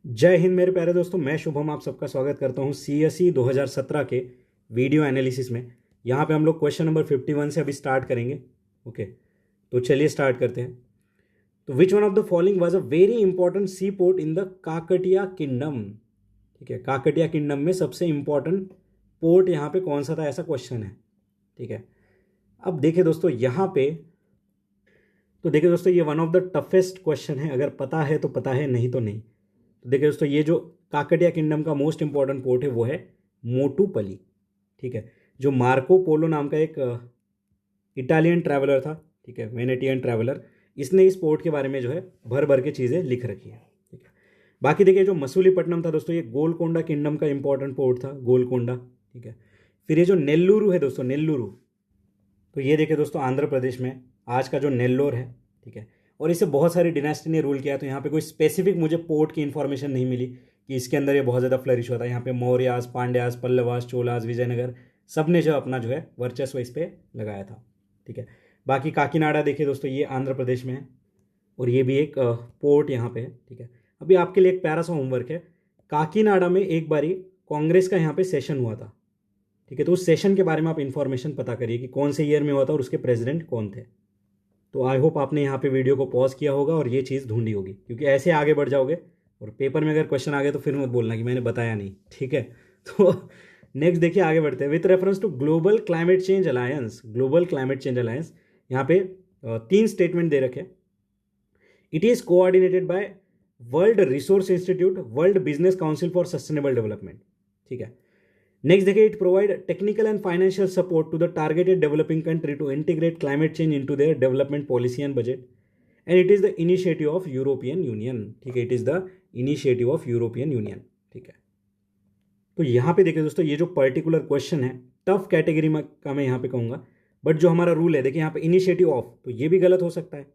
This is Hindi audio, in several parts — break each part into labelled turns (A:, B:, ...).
A: जय हिंद मेरे प्यारे दोस्तों, मैं शुभम आप सबका स्वागत करता हूं सीएसई 2017 के वीडियो एनालिसिस में। यहां पे हम लोग क्वेश्चन नंबर 51 से अभी स्टार्ट करेंगे। ओके, तो चलिए स्टार्ट करते हैं। तो which one of the following was a very important sea port in the Kakatiya kingdom. ठीक है, काकटिया किंगडम में सबसे इंपॉर्टेंट पोर्ट यहाँ पे कौन सा था, ऐसा क्वेश्चन है। ठीक है, अब देखिए दोस्तों यहाँ पे, तो देखिए दोस्तों ये one of the toughest question है। अगर पता है तो पता है, नहीं तो नहीं। तो देखिए दोस्तों, ये जो काकटिया किंगडम का मोस्ट इंपॉर्टेंट पोर्ट है वो है मोटूपली। ठीक है, जो मार्को पोलो नाम का एक इटालियन ट्रैवलर था, ठीक है, वेनेटियन ट्रैवलर, इसने इस पोर्ट के बारे में जो है भर भर के चीज़ें लिख रखी है। ठीक है, बाकी देखिए जो मसूलीपट्टनम था दोस्तों, ये गोलकोंडा किंगडम का इंपॉर्टेंट पोर्ट था, गोलकोंडा। ठीक है, फिर ये जो नेल्लूरू है दोस्तों, नेल्लूरू, तो ये देखिए दोस्तों आंध्र प्रदेश में आज का जो नेल्लोर है। ठीक है, और इसे बहुत सारी डिनेस्टी ने रूल किया, तो यहाँ पे कोई स्पेसिफिक मुझे पोर्ट की इन्फॉर्मेशन नहीं मिली कि इसके अंदर ये बहुत ज़्यादा फ्लरिश होता है। यहाँ पे मौर्यास, पांड्यास, पल्लवास, चोलास, विजयनगर, सब ने जो अपना जो है वर्चस्व इस पर लगाया था। ठीक है, बाकी काकीनाडा देखिए दोस्तों, ये आंध्र प्रदेश में है और ये भी एक पोर्ट यहाँ पे है। ठीक है, अभी आपके लिए एक प्यारा सा होमवर्क है। काकीनाडा में एक बारी कांग्रेस का यहाँ पे सेशन हुआ था। ठीक है, तो उस सेशन के बारे में आप इन्फॉर्मेशन पता करिए कि कौन से ईयर में हुआ था और उसके प्रेसिडेंट कौन थे। तो आई होप आपने यहाँ पे वीडियो को पॉज किया होगा और ये चीज़ ढूंढी होगी, क्योंकि ऐसे आगे बढ़ जाओगे और पेपर में अगर क्वेश्चन आ गए तो फिर मत बोलना कि मैंने बताया नहीं। ठीक है, तो नेक्स्ट देखिए, आगे बढ़ते हैं। With reference to global climate change alliance, global climate change alliance, यहाँ पे तीन स्टेटमेंट दे रखे। It is coordinated by world resource institute, world business council for sustainable development. ठीक है, नेक्स्ट देखिए, it provide technical and financial support to the targeted developing country to integrate climate change into their development policy and budget, and it is the initiative of European Union. ठीक है, it is the initiative of European Union. ठीक है, तो यहाँ पे देखिए दोस्तों, ये जो पर्टिकुलर क्वेश्चन है टफ कैटेगरी में का मैं यहाँ पे कहूँगा, बट जो हमारा रूल है देखिए यहाँ पे इनिशिएटिव ऑफ, तो ये भी गलत हो सकता है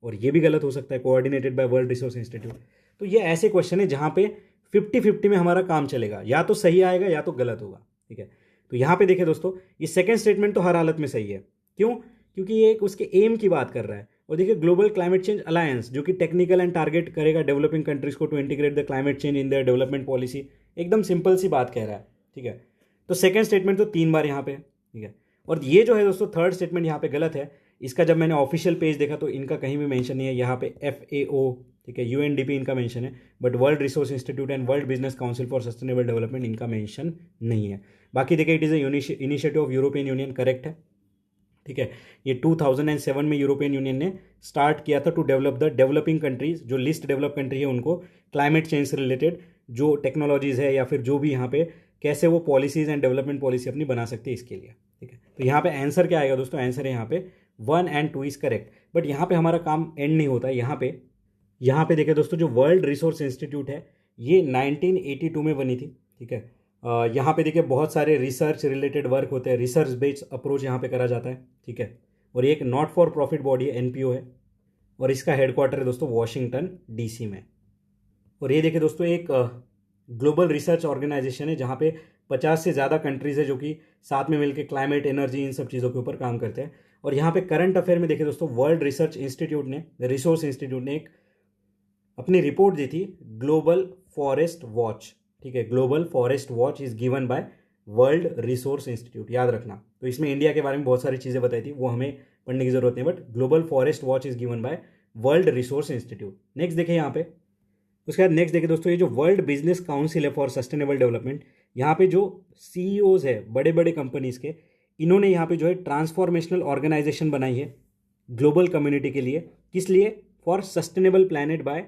A: और ये भी गलत हो सकता है, coordinated by world resource institute. तो ये ऐसे क्वेश्चन है जहाँ पे 50-50 में हमारा काम चलेगा, या तो सही आएगा या तो गलत होगा। ठीक है, तो यहाँ पे देखिए दोस्तों, ये सेकंड स्टेटमेंट तो हर हालत में सही है। क्यों? क्योंकि ये एक उसके एम की बात कर रहा है। और देखिए ग्लोबल क्लाइमेट चेंज अलायंस, जो कि टेक्निकल एंड टारगेट करेगा डेवलपिंग कंट्रीज को to integrate the climate change in their development policy, एकदम सिंपल सी बात कह रहा है। ठीक है, तो सेकंड स्टेटमेंट तो 3 बार यहाँ पे। ठीक है, और ये जो है दोस्तों थर्ड स्टेटमेंट यहाँ पे गलत है। इसका जब मैंने ऑफिशियल पेज देखा तो इनका कहीं भी मेंशन नहीं है। यहाँ पे FAO, ठीक है, UNDP इनका मेंशन है, but world resource institute and world business council for sustainable development इनका मेंशन नहीं है। बाकी देखिए, it is initiative of European union, correct है। ठीक है, ये 2007 में यूरोपियन यूनियन ने स्टार्ट किया था to develop the developing countries, जो लिस्ट डेवलप कंट्री है उनको क्लाइमेट चेंज से रिलेटेड जो टेक्नोलॉजीज है या फिर जो भी यहाँ पे कैसे वो पॉलिसीज एंड डेवलपमेंट पॉलिसी अपनी बना सकते हैं इसके लिए। ठीक है, तो यहाँ पे आंसर क्या आएगा दोस्तों? आंसर है यहाँ पे 1 and 2 इज करेक्ट। बट यहाँ पे हमारा काम एंड नहीं होता है। यहाँ पे देखिए दोस्तों, जो वर्ल्ड रिसोर्स इंस्टीट्यूट है ये 1982 में बनी थी। ठीक है, यहाँ पे देखिए बहुत सारे रिसर्च रिलेटेड वर्क होते हैं, रिसर्च बेस्ड अप्रोच यहाँ पे करा जाता है। ठीक है, और ये एक नॉट फॉर प्रॉफिट बॉडी है, NPO है, और इसका हेडक्वार्टर है दोस्तों वॉशिंगटन DC में। और ये देखिए दोस्तों, एक ग्लोबल रिसर्च ऑर्गेनाइजेशन है जहाँ पे 50 से ज़्यादा कंट्रीज़ है जो कि साथ में मिलकर क्लाइमेट, एनर्जी, इन सब चीज़ों के ऊपर काम करते हैं। और यहाँ पे करंट अफेयर में देखिए दोस्तों, वर्ल्ड रिसर्च इंस्टीट्यूट ने, रिसोर्स इंस्टीट्यूट ने एक अपनी रिपोर्ट दी थी, ग्लोबल फॉरेस्ट वॉच। ठीक है, global forest watch is given by world resource institute, याद रखना। तो इसमें इंडिया के बारे में बहुत सारी चीज़ें बताई थी, वो हमें पढ़ने की जरूरत नहीं, but global forest watch is given by world resource institute. Next देखिए यहाँ पे, उसके बाद नेक्स्ट देखिए दोस्तों, ये जो वर्ल्ड बिजनेस काउंसिल है फॉर सस्टेनेबल डेवलपमेंट, यहाँ पे जो CEOs है बड़े बड़े कंपनीज के, इन्होंने यहाँ पे जो है ट्रांसफॉर्मेशनल ऑर्गेनाइजेशन बनाई है ग्लोबल कम्युनिटी के लिए। किस लिए? For sustainable planet by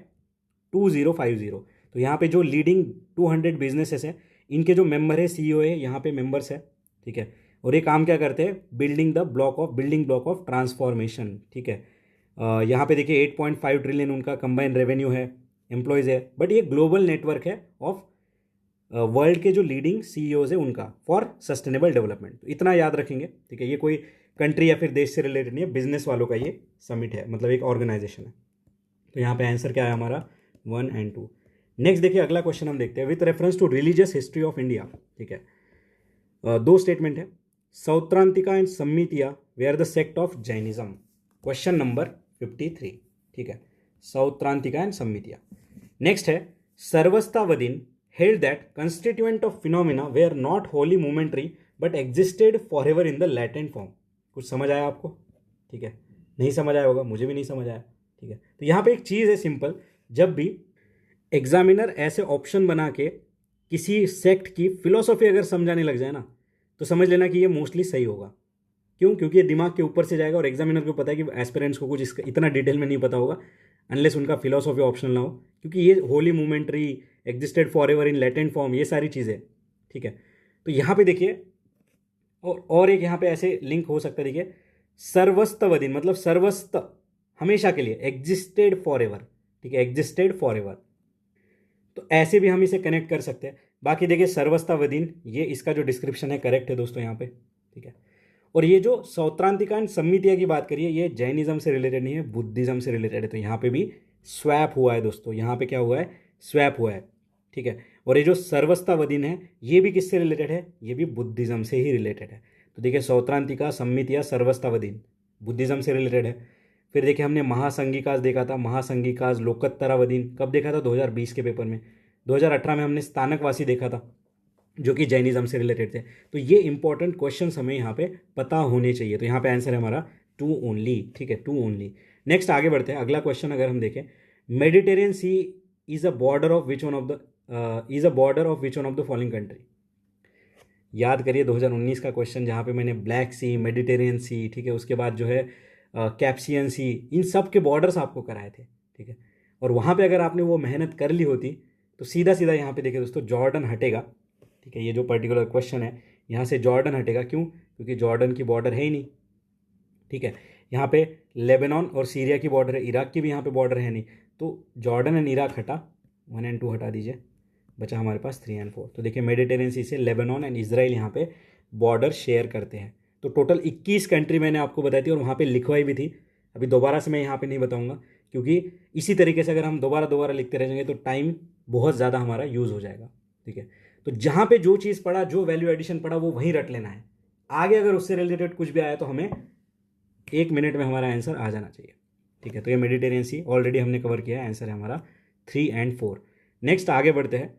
A: 2050। तो यहाँ पे जो लीडिंग 200 बिजनेसेस हैं, इनके जो मेंबर है, CEO है, यहाँ पे मेंबर्स है। ठीक है, और ये काम क्या करते हैं? Building block of transformation. ठीक है, यहाँ पे देखिए 8.5 ट्रिलियन उनका कंबाइंड रेवेन्यू है, एम्प्लॉयज़ है, बट ये ग्लोबल नेटवर्क है ऑफ वर्ल्ड के जो लीडिंग CEOs है उनका फॉर सस्टेनेबल डेवलपमेंट। तो इतना याद रखेंगे। ठीक है, ये कोई कंट्री या फिर देश से रिलेटेड नहीं है, बिजनेस वालों का ये समिट है, मतलब एक ऑर्गेनाइजेशन है। तो यहाँ पे आंसर क्या है हमारा? 1 and 2। नेक्स्ट देखिए, अगला क्वेश्चन हम देखते हैं। With reference to religious history of India, ठीक है, 2 स्टेटमेंट है। Sautrantika and Sammitiya were the sect of Jainism, question number 53। ठीक है, सौत्रांतिका एंड सम्मितिया। नेक्स्ट है, Sarvasthavadin held that constituent of phenomena were not wholly momentary but existed forever in the latent form. कुछ समझ आया आपको? ठीक है, नहीं समझ आया होगा, मुझे भी नहीं समझ आया. ठीक है, तो यहाँ पे एक चीज़ है सिंपल, जब भी एग्जामिनर ऐसे ऑप्शन बना के किसी सेक्ट की फिलोसॉफी अगर समझाने लग जाए ना, तो समझ लेना कि ये मोस्टली सही होगा. क्यों? क्योंकि ये दिमाग के ऊपर से जाएगा और एग्जामिनर को पता है कि एस्पिरेंट्स को कुछ इसका इतना डिटेल में नहीं पता होगा अनलेस उनका फिलोसॉफी ऑप्शनल ना हो, क्योंकि ये Holi momentary, existed for ever in latent form, ये सारी चीज़ें. ठीक है, तो यहाँ पे देखिए, और एक यहाँ पे ऐसे लिंक हो सकता है. देखिए, सर्वस्तवदिन मतलब सर्वस्त, हमेशा के लिए, एग्जिस्टेड फॉर एवर. ठीक है, एग्जिस्टेड फॉर एवर, तो ऐसे भी हम इसे कनेक्ट कर सकते हैं. बाकी देखिए सर्वस्तावदीन, ये इसका जो डिस्क्रिप्शन है करेक्ट है दोस्तों यहाँ पे. ठीक है, और ये जो सौत्रांतिकान सम्मितिया की बात करिए, ये जैनिज्म से रिलेटेड नहीं है, बुद्धिज्म से रिलेटेड है. तो यहाँ पे भी स्वैप हुआ है दोस्तों, यहाँ पे क्या हुआ है? स्वैप हुआ है. ठीक है, और ये जो सर्वस्तावदीन है ये भी किससे रिलेटेड है? ये भी बुद्धिज्म से ही रिलेटेड है. तो देखिए सौत्रांतिका सम्मितिया सर्वस्तावदीन बुद्धिज्म से रिलेटेड है. फिर देखिए हमने महासंगिकाज देखा था, महासंगिकाज लोकोत्तरावदीन कब देखा था? 2020 के पेपर में. 2018 में हमने स्थानकवासी देखा था जो कि जैनिज्म से रिलेटेड थे. तो ये इंपॉर्टेंट क्वेश्चन हमें यहाँ पे पता होने चाहिए. तो यहाँ पे आंसर है हमारा 2 ओनली. ठीक है, 2 ओनली. नेक्स्ट आगे बढ़ते हैं. अगला क्वेश्चन अगर हम देखें, Mediterranean sea is a border of which one of the following country. याद करिए 2019 का क्वेश्चन जहाँ पे मैंने ब्लैक सी, मेडिटेरियन सी, ठीक है, उसके बाद जो है कैप्सियन सी, इन सब के बॉर्डर्स आपको कराए थे. ठीक है, और वहाँ पे अगर आपने वो मेहनत कर ली होती तो सीधा सीधा यहाँ पे देखिए दोस्तों जॉर्डन हटेगा. ठीक है, ये जो पर्टिकुलर क्वेश्चन है यहाँ से जॉर्डन हटेगा. क्यों? क्योंकि जॉर्डन की बॉर्डर है ही नहीं. ठीक है, यहाँ पे लेबनान और सीरिया की बॉर्डर है, इराक की भी यहाँ पे बॉर्डर है नहीं. तो जॉर्डन एंड इराक हटा, 1 और 2 हटा दीजिए, बचा हमारे पास 3 और 4. तो देखिए मेडिटेरियन सी से लेबनान एंड इजराइल यहाँ पे बॉर्डर शेयर करते हैं. तो टोटल 21 कंट्री मैंने आपको बताई थी और वहाँ पे लिखवाई भी थी. अभी दोबारा से मैं यहाँ पे नहीं बताऊँगा, क्योंकि इसी तरीके से अगर हम दोबारा लिखते रहेंगे तो टाइम बहुत ज़्यादा हमारा यूज़ हो जाएगा. ठीक है, तो जहाँ पे जो चीज़ पढ़ा, जो वैल्यू एडिशन पढ़ा, वो वहीं रट लेना है. आगे अगर उससे रिलेटेड कुछ भी आया तो हमें 1 मिनट में हमारा आंसर आ जाना चाहिए. ठीक है, तो ये मेडिटेरियन सी ऑलरेडी हमने कवर किया है, आंसर है हमारा 3 और 4. नेक्स्ट आगे बढ़ते हैं.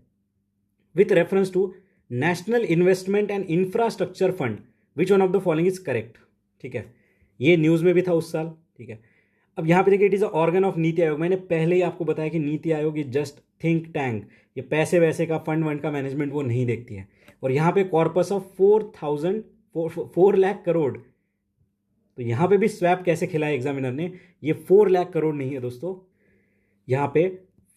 A: With reference to national investment and infrastructure fund which one of the following is correct. ठीक है, ये न्यूज़ में भी था उस साल. ठीक है, अब यहाँ पे देखिए it is a organ of NITI Aayog. मैंने पहले ही आपको बताया कि NITI Aayog is just think tank. ये पैसे वैसे का फंड का मैनेजमेंट वो नहीं देखती है. और यहाँ पे कॉर्पस ऑफ 4 लाख करोड़. तो यहाँ पे भी स्वैप कैसे खिलाया एग्जामिनर ने? ये 4 लाख करोड़ नहीं है दोस्तों, यहाँ पे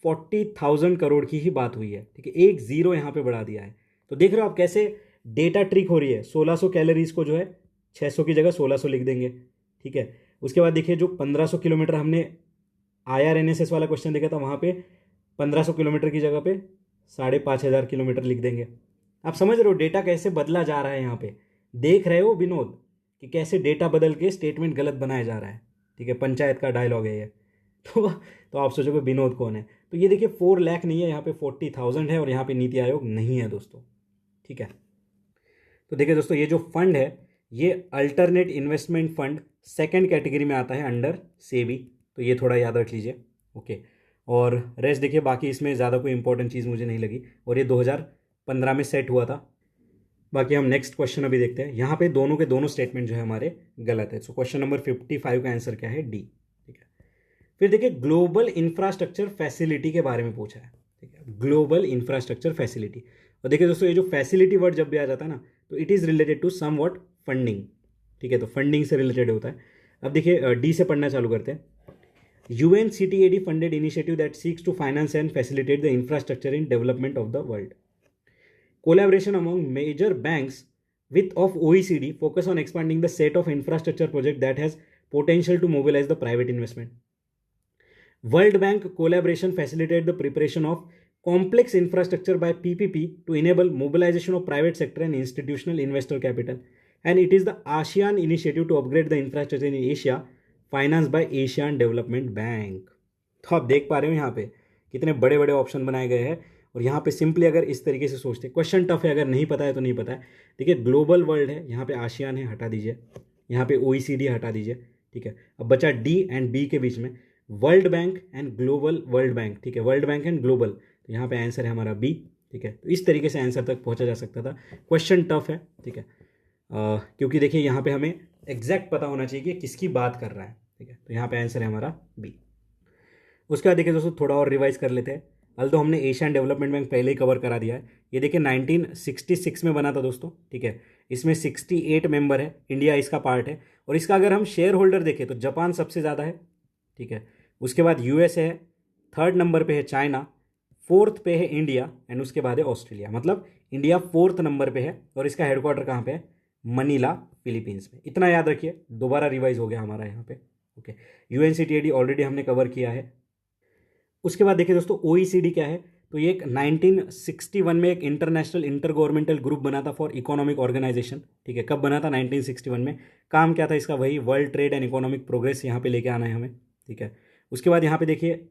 A: 40,000 करोड़ की ही बात हुई है. ठीक है, एक जीरो यहाँ पे बढ़ा दिया है. तो देख रहे हो आप कैसे डेटा ट्रिक हो रही है. 1600 कैलोरीज को जो है 600 की जगह 1600 लिख देंगे. ठीक है, उसके बाद देखिए जो 1500 किलोमीटर हमने IRNSS वाला क्वेश्चन देखा था, वहाँ पे 1500 किलोमीटर की जगह पे 5,500 किलोमीटर लिख देंगे. आप समझ रहे हो डेटा कैसे बदला जा रहा है. यहाँ पे देख रहे हो विनोद कि कैसे डेटा बदल के स्टेटमेंट गलत बनाया जा रहा है. ठीक है, पंचायत का डायलॉग है ये. तो आप सोचोगे विनोद कौन है? तो ये देखिए 4 लाख नहीं है, यहाँ पे 40,000 है और यहाँ पे नीति आयोग नहीं है दोस्तों. ठीक है, तो देखिए दोस्तों ये जो फंड है ये alternate investment fund second category में आता है अंडर सेबी. तो ये थोड़ा याद रख लीजिए. ओके, और रेस्ट देखिए बाकी इसमें ज़्यादा कोई इंपॉर्टेंट चीज़ मुझे नहीं लगी और ये 2015 में सेट हुआ था. बाकी हम नेक्स्ट क्वेश्चन अभी देखते हैं. यहाँ पे दोनों के दोनों स्टेटमेंट जो है हमारे गलत है. सो क्वेश्चन नंबर 55 का आंसर क्या है? डी. ठीक है, फिर देखिए ग्लोबल इंफ्रास्ट्रक्चर फैसिलिटी के बारे में पूछा है. ठीक है, ग्लोबल इंफ्रास्ट्रक्चर फैसिलिटी. और देखिए दोस्तों ये जो फैसिलिटी वर्ड जब भी आ जाता है ना तो it is related to somewhat funding. ठीक है, तो फंडिंग से रिलेटेड होता है. अब देखिए डी से पढ़ना चालू करते हैं. UNCTAD funded initiative that seeks to finance and facilitate the infrastructure in development of the world. Collaboration among major banks with of OECD focus on expanding the set of infrastructure project that has potential to mobilize the private investment. World Bank collaboration facilitate the preparation of complex infrastructure by PPP to enable mobilization of private sector and institutional investor capital. And it is the ASEAN initiative to upgrade the infrastructure in Asia finance by Asian development bank. तो आप देख पा रहे हो यहाँ पे कितने बड़े बड़े ऑप्शन बनाए गए हैं और यहाँ पे सिंपली अगर इस तरीके से सोचते, क्वेश्चन टफ है, अगर नहीं पता है तो नहीं पता है. देखिए ग्लोबल वर्ल्ड है, यहाँ पे आसियान है, हटा दीजिए. यहाँ पे OECD हटा दीजिए. ठीक है, अब बचा डी एंड बी के बीच में. World bank and global, world bank, ठीक है, वर्ल्ड बैंक एंड ग्लोबल, तो यहाँ पे आंसर है हमारा बी, ठीक है। तो इस तरीके से आंसर तक पहुँचा जा सकता था। क्वेश्चन टफ है, ठीक है, क्योंकि देखिए यहाँ पे हमें एग्जैक्ट पता होना चाहिए कि किसकी बात कर रहा है, ठीक है। तो यहाँ पे आंसर है हमारा बी। उसके बाद देखिए दोस्तों थोड़ा और रिवाइज कर लेते हैं। अल्दो हमने एशियन डेवलपमेंट बैंक पहले ही कवर करा दिया है। ये देखिए 1966 में बना था दोस्तों, ठीक है। इसमें 68 मेंबर है, इंडिया इसका पार्ट है। और इसका अगर हम शेयर होल्डर देखें तो जापान सबसे ज़्यादा है, ठीक है। उसके बाद यूएस है, थर्ड नंबर पे है चाइना, फोर्थ पे है इंडिया एंड उसके बाद है ऑस्ट्रेलिया। मतलब इंडिया फोर्थ नंबर पे है और इसका हेडक्वार्टर कहाँ पे है? मनीला, फिलीपींस में। इतना याद रखिए, दोबारा रिवाइज हो गया हमारा यहाँ पे, ओके। यूएनसीटीएडी ऑलरेडी हमने कवर किया है। उसके बाद देखिए दोस्तों ओईसीडी क्या है, तो ये एक 1961 में एक इंटरनेशनल इंटर गवर्नमेंटल ग्रुप बना था फॉर इकोनॉमिक ऑर्गेनाइजेशन, ठीक है। कब बना था? 1961 में। काम क्या था इसका? वही world trade and economic progress यहाँ पे लेके आना है हमें, ठीक है। उसके बाद यहाँ पे देखिए,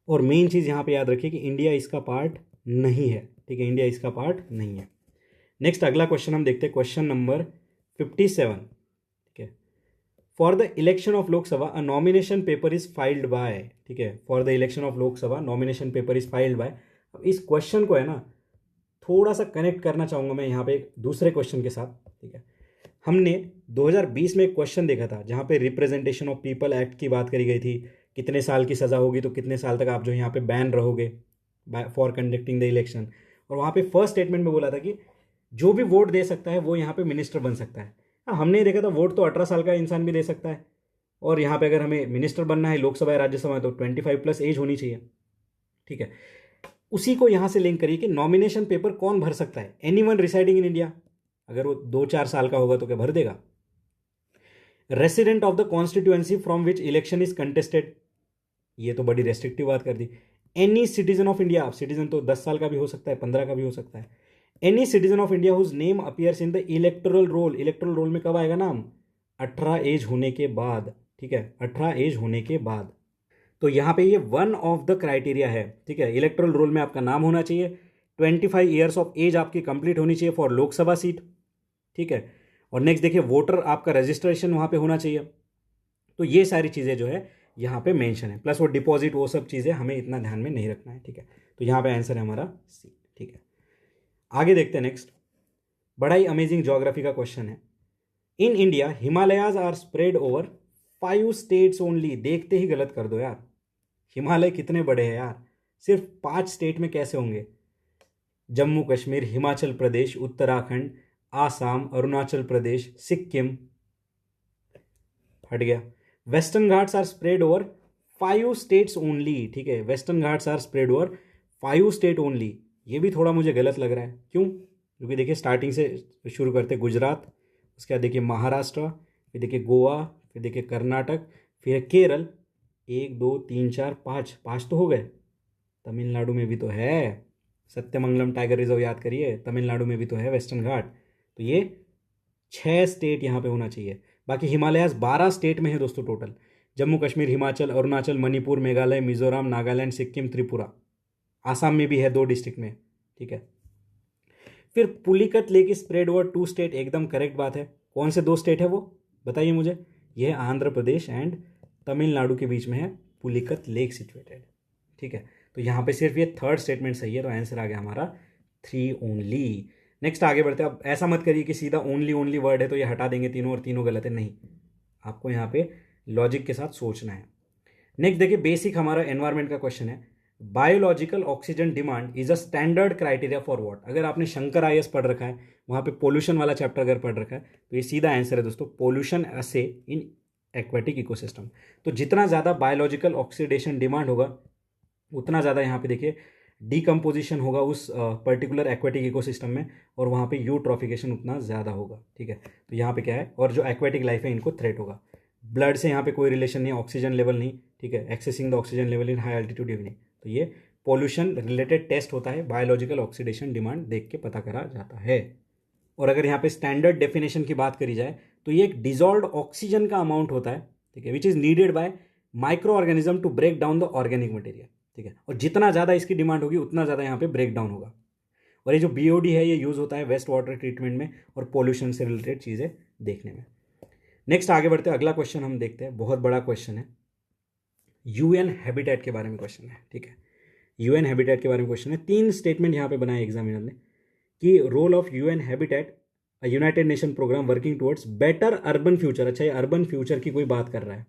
A: और मेन चीज़ यहाँ पे याद रखिए कि इंडिया इसका पार्ट नहीं है, ठीक है, इंडिया इसका पार्ट नहीं है। नेक्स्ट अगला क्वेश्चन हम देखते हैं, क्वेश्चन नंबर 57, ठीक है। For the election of Lok Sabha a nomination paper is filed by, ठीक है, for the election of Lok Sabha nomination paper is filed by. अब इस क्वेश्चन को है ना थोड़ा सा कनेक्ट करना चाहूँगा मैं यहाँ पे एक दूसरे क्वेश्चन के साथ, ठीक है। हमने 2020 में एक क्वेश्चन देखा था जहाँ पे रिप्रेजेंटेशन ऑफ पीपल एक्ट की बात करी गई थी, कितने साल की सज़ा होगी तो कितने साल तक आप जो यहाँ पे बैन रहोगे फॉर कंडक्टिंग द इलेक्शन। और वहाँ पे फर्स्ट स्टेटमेंट में बोला था कि जो भी वोट दे सकता है वो यहाँ पे मिनिस्टर बन सकता है। हाँ, हमने देखा था वोट तो 18 साल का इंसान भी दे सकता है, और यहाँ पे अगर हमें मिनिस्टर बनना है लोकसभा या राज्यसभा में तो 25+ एज होनी चाहिए, ठीक है। उसी को यहाँ से लिंक करिए कि नॉमिनेशन पेपर कौन भर सकता है? Anyone residing in India. अगर वो 2-4 साल का होगा तो क्या भर देगा? Resident of the constituency from which election is contested, ये तो बड़ी रेस्ट्रिक्टिव बात कर दी। Any citizen of India, citizen तो 10 साल का भी हो सकता है, 15 का भी हो सकता है। Any citizen of India whose name appears in the electoral roll, electoral roll में कब आएगा नाम? 18 एज होने के बाद, ठीक है, 18 एज होने के बाद। तो यहाँ पे ये वन ऑफ द क्राइटेरिया है, ठीक है। इलेक्टोरल रोल में आपका नाम होना चाहिए, 25 ईयर्स ऑफ एज आपकी कंप्लीट होनी चाहिए फॉर लोकसभा सीट, ठीक है। और नेक्स्ट देखिए वोटर आपका रजिस्ट्रेशन वहाँ पे होना चाहिए। तो ये सारी चीज़ें जो है यहाँ पे मेंशन है, प्लस वो डिपॉजिट, वो सब चीज़ें हमें इतना ध्यान में नहीं रखना है, ठीक है। तो यहाँ पे आंसर है हमारा सी, ठीक है। आगे देखते हैं नेक्स्ट, बड़ा ही अमेजिंग ज्योग्राफी का क्वेश्चन है। In India Himalayas are spread over 5 states only. देखते ही गलत कर दो यार, हिमालय कितने बड़े हैं यार, सिर्फ 5 स्टेट में कैसे होंगे? जम्मू कश्मीर, हिमाचल प्रदेश, उत्तराखंड, आसाम, अरुणाचल प्रदेश, सिक्किम, हट गया। Western Ghats are spread over 5 states only, ठीक है, Western Ghats are spread over 5 state only. ये भी थोड़ा मुझे गलत लग रहा है, क्यों? क्योंकि देखिए स्टार्टिंग से शुरू करते गुजरात, उसके बाद देखिए महाराष्ट्र, फिर देखिए गोवा, फिर देखिए कर्नाटक, फिर केरल। 1 2 3 4 5 तो हो गए। तमिलनाडु में भी तो है, सत्यमंगलम टाइगर रिजर्व याद करिए, तमिलनाडु में भी तो है वेस्टर्न घाट। तो ये 6 स्टेट यहाँ पे होना चाहिए। बाकी हिमालयाज 12 स्टेट में है दोस्तों टोटल, जम्मू कश्मीर, हिमाचल, अरुणाचल, मणिपुर, मेघालय, मिजोरम, नागालैंड, सिक्किम, त्रिपुरा। आसाम में भी है 2 डिस्ट्रिक्ट में, ठीक है। फिर Pulicat lake spread over 2 state, एकदम करेक्ट बात है। कौन से 2 स्टेट है वो बताइए मुझे? ये है आंध्र प्रदेश एंड तमिलनाडु के बीच में है पुलिकत लेक सिचुएटेड, ठीक है। तो यहाँ पे सिर्फ ये थर्ड स्टेटमेंट सही है, तो आंसर आ गया हमारा 3 ओनली। नेक्स्ट आगे बढ़ते हैं। अब ऐसा मत करिए कि सीधा ओनली ओनली वर्ड है तो ये हटा देंगे तीनों और तीनों गलत है, नहीं, आपको यहाँ पे लॉजिक के साथ सोचना है। नेक्स्ट देखिए बेसिक हमारा एनवायरमेंट का क्वेश्चन है, biological oxygen demand is a standard criteria for what. अगर आपने शंकर आईएएस पढ़ रखा है, वहाँ पे पोल्यूशन वाला चैप्टर अगर पढ़ रखा है, तो ये सीधा आंसर है दोस्तों, पोल्यूशन असे इन एक्वेटिक इकोसिस्टम। तो जितना ज़्यादा बायोलॉजिकल ऑक्सीडेशन डिमांड होगा उतना ज़्यादा यहाँ पे देखिए डीकम्पोजिशन होगा उस पर्टिकुलर एक्वेटिक इकोसिस्टम में, और वहाँ पे यूट्रॉफिकेशन उतना ज़्यादा होगा, ठीक है। तो यहाँ पे क्या है, और जो एक्वेटिक लाइफ है इनको थ्रेट होगा। ब्लड से यहाँ पे कोई रिलेशन नहीं, ऑक्सीजन लेवल नहीं, ठीक है, accessing the oxygen level in high altitude evening. तो ये पोल्यूशन रिलेटेड टेस्ट होता है, बायोलॉजिकल ऑक्सीडेशन डिमांड देख के पता करा जाता है। और अगर यहाँ पे स्टैंडर्ड डेफिनेशन की बात करी जाए तो ये एक डिजॉल्व्ड ऑक्सीजन का अमाउंट होता है, ठीक है, which is needed by micro organism to break down the organic material, ठीक है। और जितना ज़्यादा इसकी डिमांड होगी उतना ज़्यादा यहाँ पे ब्रेक डाउन होगा। और ये जो बीओडी है ये यूज़ होता है वेस्ट वाटर ट्रीटमेंट में और पोल्यूशन से रिलेटेड चीज़ें देखने में। नेक्स्ट आगे बढ़ते हैं, अगला क्वेश्चन हम देखते हैं, बहुत बड़ा क्वेश्चन है। यूएन हैबिटेट के बारे में क्वेश्चन है, ठीक है। यूएन हैबिटेट के बारे में क्वेश्चन है। 3 स्टेटमेंट यहाँ पे बनाए एग्जामिनर ने कि role of UN Habitat, United Nation programme working towards better urban future. अच्छा, ये अर्बन फ्यूचर की कोई बात कर रहा है।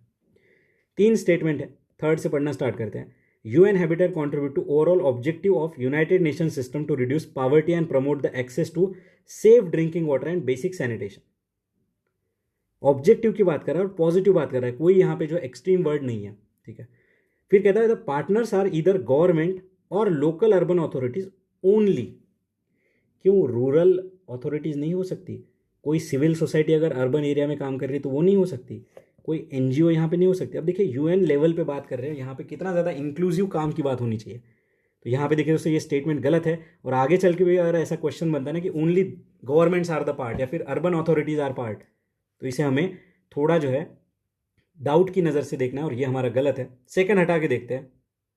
A: 3 स्टेटमेंट है। थर्ड से पढ़ना स्टार्ट करते हैं। UN Habitat contribute to overall objective of United Nation system to reduce poverty and promote the access to safe drinking water and basic sanitation. Objective की बात कर रहा है और पॉजिटिव बात कर रहा है, कोई यहाँ पे जो एक्सट्रीम वर्ड नहीं है, ठीक है। फिर कहता है the partners are either government और लोकल अर्बन अथॉरिटीज ओनली। क्यों रूरल अथॉरिटीज नहीं हो सकती? कोई सिविल सोसाइटी अगर अर्बन एरिया में काम कर रही है तो वो नहीं हो सकती? कोई एनजीओ यहाँ पे नहीं हो सकती? अब देखिए यूएन लेवल पे बात कर रहे हैं, यहाँ पे कितना ज़्यादा इंक्लूसिव काम की बात होनी चाहिए। तो यहाँ पे देखिए दोस्तों ये स्टेटमेंट गलत है। और आगे चल के भी अगर ऐसा क्वेश्चन बनता है ना कि only governments are the part या फिर अर्बन अथॉरिटीज आर पार्ट, तो इसे हमें थोड़ा जो है डाउट की नज़र से देखना है और ये हमारा गलत है। सेकंड हटा के देखते हैं,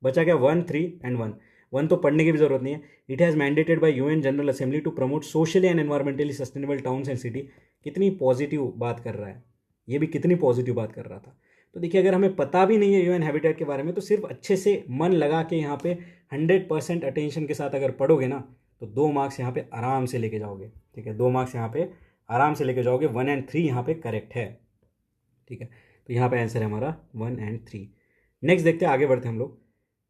A: बचा क्या 1, 3 एंड 1। 1 तो पढ़ने की भी जरूरत नहीं है। It has mandated by UN general assembly to promote socially and environmentally sustainable towns and city. कितनी पॉजिटिव बात कर रहा है, ये भी कितनी पॉजिटिव बात कर रहा था। तो देखिए अगर हमें पता भी नहीं है यूएन हैबिटेट के बारे में तो सिर्फ अच्छे से मन लगा के यहाँ पे 100% अटेंशन के साथ अगर पढ़ोगे ना तो 2 मार्क्स यहाँ पे आराम से लेके जाओगे, ठीक है। 2 मार्क्स यहाँ पे आराम से लेके जाओगे। 1 एंड 3 यहाँ पे करेक्ट है, ठीक है। तो यहाँ पे आंसर है हमारा 1 एंड 3। नेक्स्ट देखते हैं, आगे बढ़ते हैं हम लोग।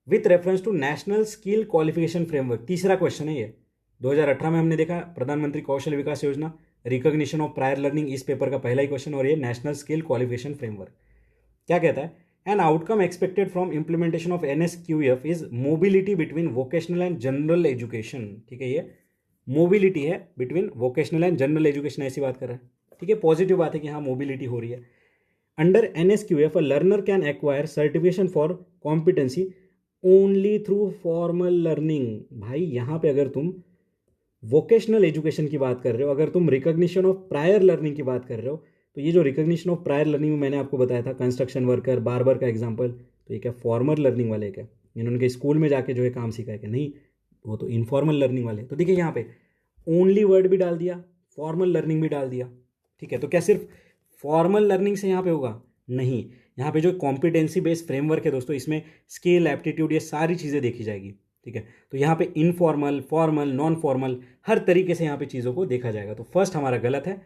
A: With reference to national skill qualification framework, तीसरा क्वेश्चन है ये। 2018 में हमने देखा प्रधानमंत्री कौशल विकास योजना, रिकॉग्निशन ऑफ प्रायर लर्निंग, इस पेपर का पहला ही क्वेश्चन। और ये नेशनल स्किल क्वालिफिकेशन फ्रेमवर्क क्या कहता है? An outcome expected from implementation of NSQF is mobility between vocational and general education, ठीक है। ये मोबिलिटी है between vocational and general education, ऐसी बात कर रहा है, ठीक है। पॉजिटिव बात है कि हाँ मोबिलिटी हो रही है। Under NSQF a learner can acquire certification for competency only through formal learning। भाई यहाँ पे अगर तुम वोकेशनल एजुकेशन की बात कर रहे हो, अगर तुम रिकॉग्निशन ऑफ प्रायर लर्निंग की बात कर रहे हो, तो ये जो रिकॉग्निशन ऑफ प्रायर लर्निंग में मैंने आपको बताया था कंस्ट्रक्शन वर्कर, बार्बर का एग्जांपल, तो ये क्या फॉर्मल लर्निंग वाले क्या इन्होंने स्कूल में जाके जो है काम सीखा है क्या? नहीं, वो तो इनफॉर्मल लर्निंग वाले। तो देखिए यहाँ पे ओनली वर्ड भी डाल दिया, फॉर्मल लर्निंग भी डाल दिया, ठीक है। तो क्या सिर्फ फॉर्मल लर्निंग से यहाँ पे होगा? नहीं, यहाँ पे जो कॉम्पिटेंसी बेस्ड फ्रेमवर्क है दोस्तों, इसमें स्किल, एप्टीट्यूड, ये सारी चीज़ें देखी जाएगी, ठीक है। तो यहाँ पे इनफॉर्मल, फॉर्मल, नॉन फॉर्मल, हर तरीके से यहाँ पे चीज़ों को देखा जाएगा। तो फर्स्ट हमारा गलत है,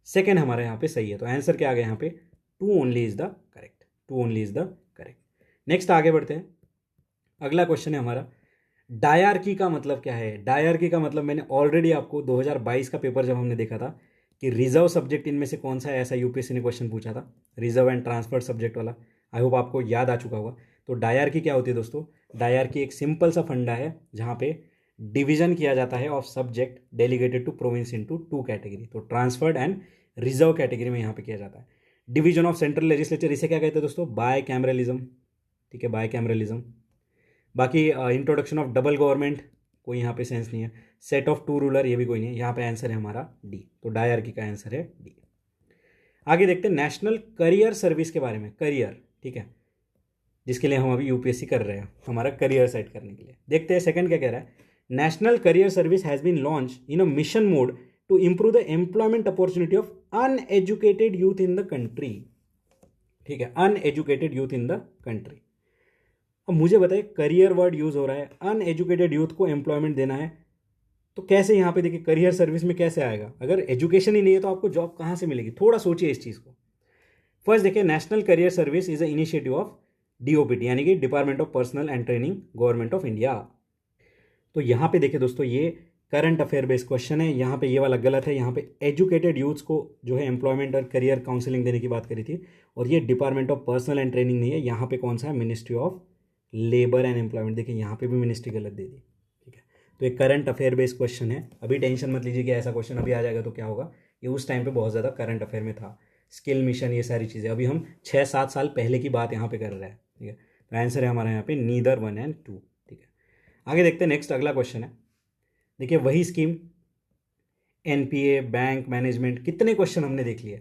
A: सेकेंड हमारा यहाँ पे सही है। तो आंसर क्या आ गया यहाँ पे? 2 only is the correct, 2 only is the correct. Next आगे बढ़ते हैं। अगला क्वेश्चन है हमारा, डायरकी का मतलब क्या है? डायरकी का मतलब मैंने ऑलरेडी आपको 2022 का पेपर जब हमने देखा था कि रिजर्व सब्जेक्ट इनमें से कौन सा है, ऐसा यूपीएससी ने क्वेश्चन पूछा था, रिजर्व एंड ट्रांसफर सब्जेक्ट वाला। आई होप आपको याद आ चुका होगा। तो डायरकी क्या होती है दोस्तों? डायरकी एक सिंपल सा फंडा है जहाँ पे डिवीजन किया जाता है of subject delegated to province into 2 category. तो ट्रांसफर्ड एंड रिजर्व कैटेगरी में यहाँ पे किया जाता है। डिवीजन ऑफ सेंट्रल लेजिस्लेचर, इसे क्या कहते हैं दोस्तों? बाय कैमरलिज्म, ठीक है, बाय कैमरलिज्म। बाकी इंट्रोडक्शन ऑफ डबल गवर्नमेंट, कोई यहाँ पे सेंस नहीं है। सेट ऑफ 2 रूलर, ये भी कोई नहीं है। यहाँ पे आंसर है हमारा डी। तो डायरकी का आंसर है डी। आगे देखते हैं नेशनल करियर सर्विस के बारे में। करियर, ठीक है, जिसके लिए हम अभी यूपीएससी कर रहे हैं, हमारा करियर सेट करने के लिए। देखते हैं सेकंड क्या कह रहा है। National career service has been launch in a mission mode to improve the employment opportunity of uneducated youth in the country, ठीक है, uneducated youth in the country. अब मुझे बताइए, करियर वर्ड यूज हो रहा है, अनएजुकेटेड यूथ को एम्प्लॉयमेंट देना है, तो कैसे यहाँ पे देखिए करियर सर्विस में कैसे आएगा? अगर एजुकेशन ही नहीं है तो आपको जॉब कहाँ से मिलेगी? थोड़ा सोचिए इस चीज़ को। फर्स्ट देखिए, national career service is a initiative of DOPT, यानी कि department of personal and training, government of India. तो यहाँ पे देखिए दोस्तों, ये करंट अफेयर बेस्ड क्वेश्चन है। यहाँ पे ये वाला गलत है। यहाँ पे एजुकेटेड यूथ्स को जो है एम्प्लॉयमेंट और करियर काउंसलिंग देने की बात करी थी, और ये department of personal and training नहीं है। यहाँ पे कौन सा है? Ministry of labour and employment. देखिए यहाँ पे भी मिनिस्ट्री गलत दे दी, ठीक है। तो एक करंट अफेयर बेस्ड क्वेश्चन है। अभी टेंशन मत लीजिए कि ऐसा क्वेश्चन अभी आ जाएगा तो क्या होगा, ये उस टाइम पे बहुत ज़्यादा करंट अफेयर में था। स्किल मिशन, ये सारी चीज़ें अभी हम 6-7 साल पहले की बात यहाँ पे कर रहे हैं, ठीक है। तो आंसर है हमारा यहाँ पे नीदर 1 एंड 2, ठीक है। आगे देखते हैं, नेक्स्ट अगला क्वेश्चन है। देखिए वही स्कीम, NPA, बैंक मैनेजमेंट, कितने क्वेश्चन हमने देख लिए।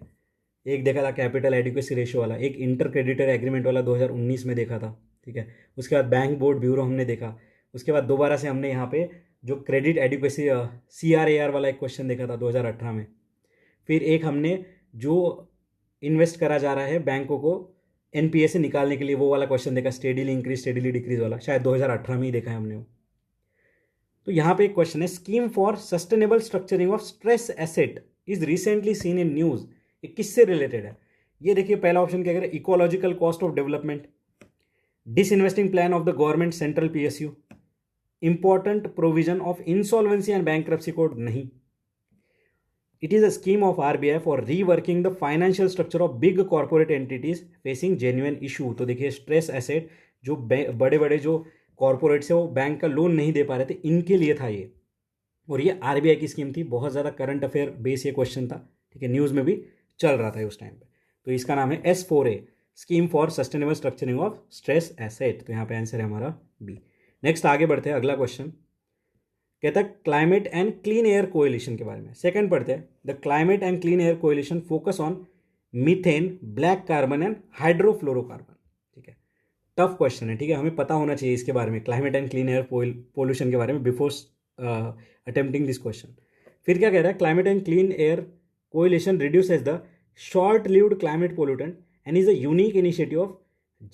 A: एक देखा था कैपिटल एडिक्वेसी रेशियो वाला, एक इंटर क्रेडिटर एग्रीमेंट वाला 2019 में देखा था, ठीक है। उसके बाद बैंक बोर्ड ब्यूरो हमने देखा। उसके बाद दोबारा से हमने यहाँ पे जो क्रेडिट एडिक्वेसी CRAR वाला एक क्वेश्चन देखा था 2018 में। फिर एक हमने जो इन्वेस्ट करा जा रहा है बैंकों को एनपीए से निकालने के लिए वो वाला क्वेश्चन देखा, स्टेडीली इंक्रीज स्टेडीली डिक्रीज वाला, शायद 2018 में ही देखा है हमने वो। तो यहाँ पे एक क्वेश्चन है, scheme for sustainable structuring of stress asset is recently seen in news, ये किससे रिलेटेड है? ये देखिए पहला ऑप्शन क्या कह रहा है, ecological cost of development, disinvesting plan of the government central PSU, important provision of insolvency and bankruptcy code, नहीं। It is a scheme of RBI for reworking the financial structure of big corporate entities facing genuine issue. तो देखिए स्ट्रेस एसेट जो बड़े बड़े जो कॉर्पोरेट्स है वो बैंक का लोन नहीं दे पा रहे थे, इनके लिए था ये, और ये आरबीआई की स्कीम थी। बहुत ज़्यादा करंट अफेयर बेस ये क्वेश्चन था, ठीक है, न्यूज़ में भी चल रहा था उस टाइम पे। तो इसका नाम है S4A, scheme for sustainable structuring of stress asset. तो यहाँ पे आंसर है हमारा बी। नेक्स्ट आगे बढ़ते हैं, अगला क्वेश्चन कहता है climate and clean air coalition के बारे में। सेकंड पढ़ते हैं, the climate and clean air coalition focus on methane, black carbon and hydrofluorocarbon. ठीक है, टफ क्वेश्चन है, ठीक है, हमें पता होना चाहिए इसके बारे में, climate and clean air pollution के बारे में बिफोर अटेम्प्टिंग दिस क्वेश्चन। फिर क्या कह रहा है, climate and clean air coalition reduces the short lived climate pollutant and is a unique initiative of